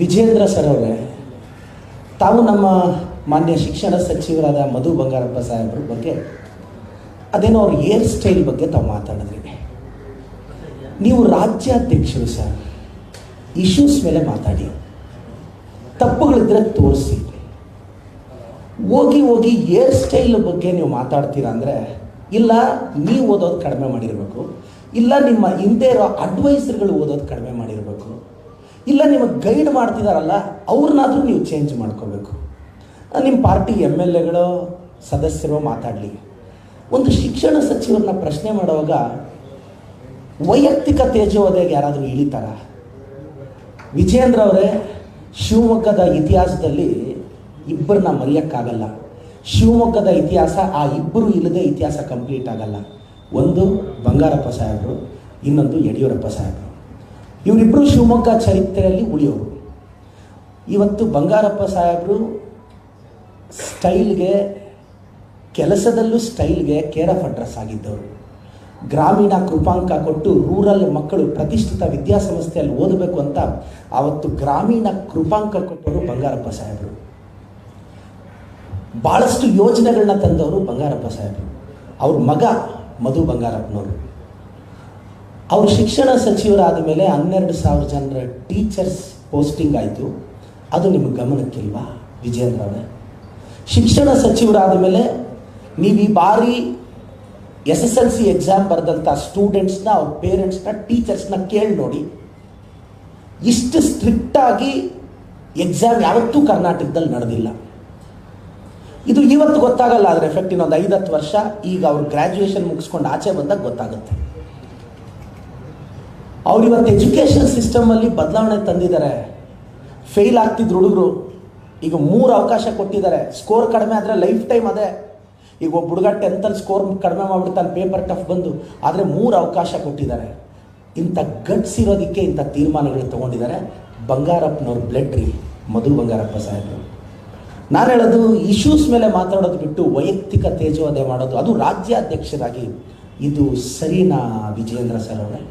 Vijendra sir ಅವರೇ, ತಾವು ನಮ್ಮ ಮಾನ್ಯ ಶಿಕ್ಷಣ ಸಚಿವರಾದ ಮಧು ಬಂಗಾರಪ್ಪ ಸಾಹೇಬ್ರ ಬಗ್ಗೆ ಅದೇನೋ ಅವ್ರ ಹೇರ್ ಸ್ಟೈಲ್ ಬಗ್ಗೆ ತಾವು ಮಾತಾಡಿದ್ರಿ. ನೀವು ರಾಜ್ಯಾಧ್ಯಕ್ಷರು ಸರ್, ಇಶ್ಯೂಸ್ ಮೇಲೆ ಮಾತಾಡಿ, ತಪ್ಪುಗಳಿದ್ರೆ ತೋರಿಸಿ. ಹೋಗಿ ಹೋಗಿ ಹೇರ್ ಸ್ಟೈಲ್ ಬಗ್ಗೆ ನೀವು ಮಾತಾಡ್ತೀರಾ ಅಂದರೆ, ಇಲ್ಲ ನೀವು ಓದೋದು ಕಡಿಮೆ ಮಾಡಿರಬೇಕು, ಇಲ್ಲ ನಿಮ್ಮ ಹಿಂದೆ ಇರೋ ಅಡ್ವೈಸರ್ಗಳು ಓದೋದು ಕಡಿಮೆ ಮಾಡಿರಬೇಕು, ಇಲ್ಲ ನಿಮಗೆ ಗೈಡ್ ಮಾಡ್ತಿದ್ದಾರಲ್ಲ ಅವ್ರನ್ನಾದರೂ ನೀವು ಚೇಂಜ್ ಮಾಡ್ಕೋಬೇಕು. ನಿಮ್ಮ ಪಾರ್ಟಿ MLAಗಳು ಸದಸ್ಯರು ಮಾತಾಡಲಿ. ಒಂದು ಶಿಕ್ಷಣ ಸಚಿವರನ್ನ ಪ್ರಶ್ನೆ ಮಾಡುವಾಗ ವೈಯಕ್ತಿಕ ತೇಜೋವಧೆಗೆ ಯಾರಾದರೂ ಇಳಿತಾರ? ವಿಜೇಂದ್ರ ಅವರೇ, ಶಿವಮೊಗ್ಗದ ಇತಿಹಾಸದಲ್ಲಿ ಇಬ್ಬರನ್ನ ಮರೆಯೋಕ್ಕಾಗಲ್ಲ. ಶಿವಮೊಗ್ಗದ ಇತಿಹಾಸ, ಆ ಇಬ್ಬರು ಇಲ್ಲದೆ ಇತಿಹಾಸ ಕಂಪ್ಲೀಟ್ ಆಗಲ್ಲ. ಒಂದು ಬಂಗಾರಪ್ಪ ಸಾಹೇಬರು, ಇನ್ನೊಂದು ಯಡಿಯೂರಪ್ಪ ಸಾಹೇಬರು. ಇವರಿಬ್ಬರು ಶಿವಮೊಗ್ಗ ಚರಿತ್ರೆಯಲ್ಲಿ ಉಳಿಯೋರು. ಇವತ್ತು ಬಂಗಾರಪ್ಪ ಸಾಹೇಬರು ಸ್ಟೈಲ್ಗೆ, ಕೆಲಸದಲ್ಲೂ ಸ್ಟೈಲ್ಗೆ ಕೇರ್ ಆಫ್ ಅಡ್ರೆಸ್ ಆಗಿದ್ದವರು. ಗ್ರಾಮೀಣ ಕೃಪಾಂಕ ಕೊಟ್ಟು ರೂರಲ್ ಮಕ್ಕಳು ಪ್ರತಿಷ್ಠಿತ ವಿದ್ಯಾಸಂಸ್ಥೆಯಲ್ಲಿ ಓದಬೇಕು ಅಂತ ಆವತ್ತು ಗ್ರಾಮೀಣ ಕೃಪಾಂಕ ಕೊಟ್ಟವರು ಬಂಗಾರಪ್ಪ ಸಾಹೇಬರು. ಭಾಳಷ್ಟು ಯೋಜನೆಗಳನ್ನ ತಂದವರು ಬಂಗಾರಪ್ಪ ಸಾಹೇಬರು. ಅವ್ರ ಮಗ ಮಧು ಬಂಗಾರಪ್ಪನವರು. ಅವರು ಶಿಕ್ಷಣ ಸಚಿವರಾದ ಮೇಲೆ 12,000 ಜನರ ಟೀಚರ್ಸ್ ಪೋಸ್ಟಿಂಗ್ ಆಯಿತು. ಅದು ನಿಮಗೆ ಗಮನಕ್ಕಿಲ್ವಾ ವಿಜೇಂದ್ರ ಅವರೇ? ಶಿಕ್ಷಣ ಸಚಿವರಾದ ಮೇಲೆ ನೀವು ಈ ಬಾರಿ SSLC ಎಕ್ಸಾಮ್ ಬರೆದಂಥ ಸ್ಟೂಡೆಂಟ್ಸ್ನ, ಅವ್ರ ಪೇರೆಂಟ್ಸ್ನ, ಟೀಚರ್ಸ್ನ ಕೇಳಿ ನೋಡಿ. ಇಷ್ಟು ಸ್ಟ್ರಿಕ್ಟಾಗಿ ಎಕ್ಸಾಮ್ ಯಾವತ್ತೂ ಕರ್ನಾಟಕದಲ್ಲಿ ನಡೆದಿಲ್ಲ. ಇದು ಇವತ್ತು ಗೊತ್ತಾಗಲ್ಲ, ಅದರ ಎಫೆಕ್ಟ್ ಇನ್ನೊಂದು 5-10 ವರ್ಷ, ಈಗ ಅವ್ರು ಗ್ರ್ಯಾಜುಯೇಷನ್ ಮುಗಿಸ್ಕೊಂಡು ಆಚೆ ಬಂದಾಗ ಗೊತ್ತಾಗುತ್ತೆ. ಅವ್ರು ಇವತ್ತು ಎಜುಕೇಷನ್ ಸಿಸ್ಟಮಲ್ಲಿ ಬದಲಾವಣೆ ತಂದಿದ್ದಾರೆ. ಫೇಲ್ ಆಗ್ತಿದ್ರು ಹುಡುಗರು, ಈಗ 3 ಅವಕಾಶ ಕೊಟ್ಟಿದ್ದಾರೆ. ಸ್ಕೋರ್ ಕಡಿಮೆ ಆದರೆ ಲೈಫ್ ಟೈಮ್ ಅದೇ. ಈಗ ಒಬ್ಬ ಹುಡುಗ 10th ಸ್ಕೋರ್ ಕಡಿಮೆ ಮಾಡಿಬಿಡ್ತಾನೆ, ಪೇಪರ್ ಟಫ್ ಬಂದು, ಆದರೆ 3 ಅವಕಾಶ ಕೊಟ್ಟಿದ್ದಾರೆ. ಇಂಥ ಗಟ್ಸ್ ಇರೋದಕ್ಕೆ ಇಂಥ ತೀರ್ಮಾನಗಳು ತೊಗೊಂಡಿದ್ದಾರೆ. ಬಂಗಾರಪ್ಪನವ್ರ ಬ್ಲಡ್ ರೀ ಮಧು ಬಂಗಾರಪ್ಪ ಸಾಹೇಬರು. ನಾನು ಹೇಳೋದು, ಇಶ್ಯೂಸ್ ಮೇಲೆ ಮಾತಾಡೋದು ಬಿಟ್ಟು ವೈಯಕ್ತಿಕ ತೇಜೋವಧೆ ಮಾಡೋದು, ಅದು ರಾಜ್ಯಾಧ್ಯಕ್ಷರಾಗಿ, ಇದು ಸರಿನಾ ವಿಜೇಂದ್ರ ಸರ್ ಅವರೇ?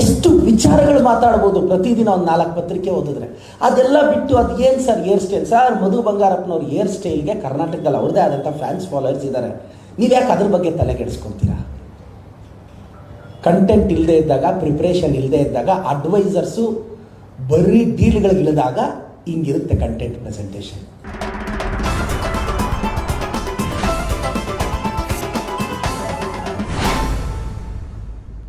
ಎಷ್ಟು ವಿಚಾರಗಳು ಮಾತಾಡ್ಬೋದು ಪ್ರತಿದಿನ, ಒಂದು 4 ಪತ್ರಿಕೆ ಓದಿದ್ರೆ. ಅದೆಲ್ಲ ಬಿಟ್ಟು ಅದು ಏನು ಸರ್ ಹೇರ್ ಸ್ಟೈಲ್? ಸರ್, ಮಧು ಬಂಗಾರಪ್ಪನವ್ರ ಹೇರ್ ಸ್ಟೈಲ್ಗೆ ಕರ್ನಾಟಕದಲ್ಲಿ ಅವ್ರದ್ದೇ ಆದಂಥ ಫ್ಯಾನ್ಸ್ ಫಾಲೋವರ್ಸ್ ಇದ್ದಾರೆ. ನೀವು ಯಾಕೆ ಅದ್ರ ಬಗ್ಗೆ ತಲೆ ಕೆಡಿಸ್ಕೊತೀರಾ? ಕಂಟೆಂಟ್ ಇಲ್ಲದೆ ಇದ್ದಾಗ, ಪ್ರಿಪ್ರೇಷನ್ ಇಲ್ಲದೆ ಇದ್ದಾಗ, ಅಡ್ವೈಸರ್ಸು ಬರೀ ಡೀಲ್ಗಳಿಗಿಳಿದಾಗ ಹಿಂಗಿರುತ್ತೆ ಕಂಟೆಂಟ್ ಪ್ರೆಸೆಂಟೇಷನ್.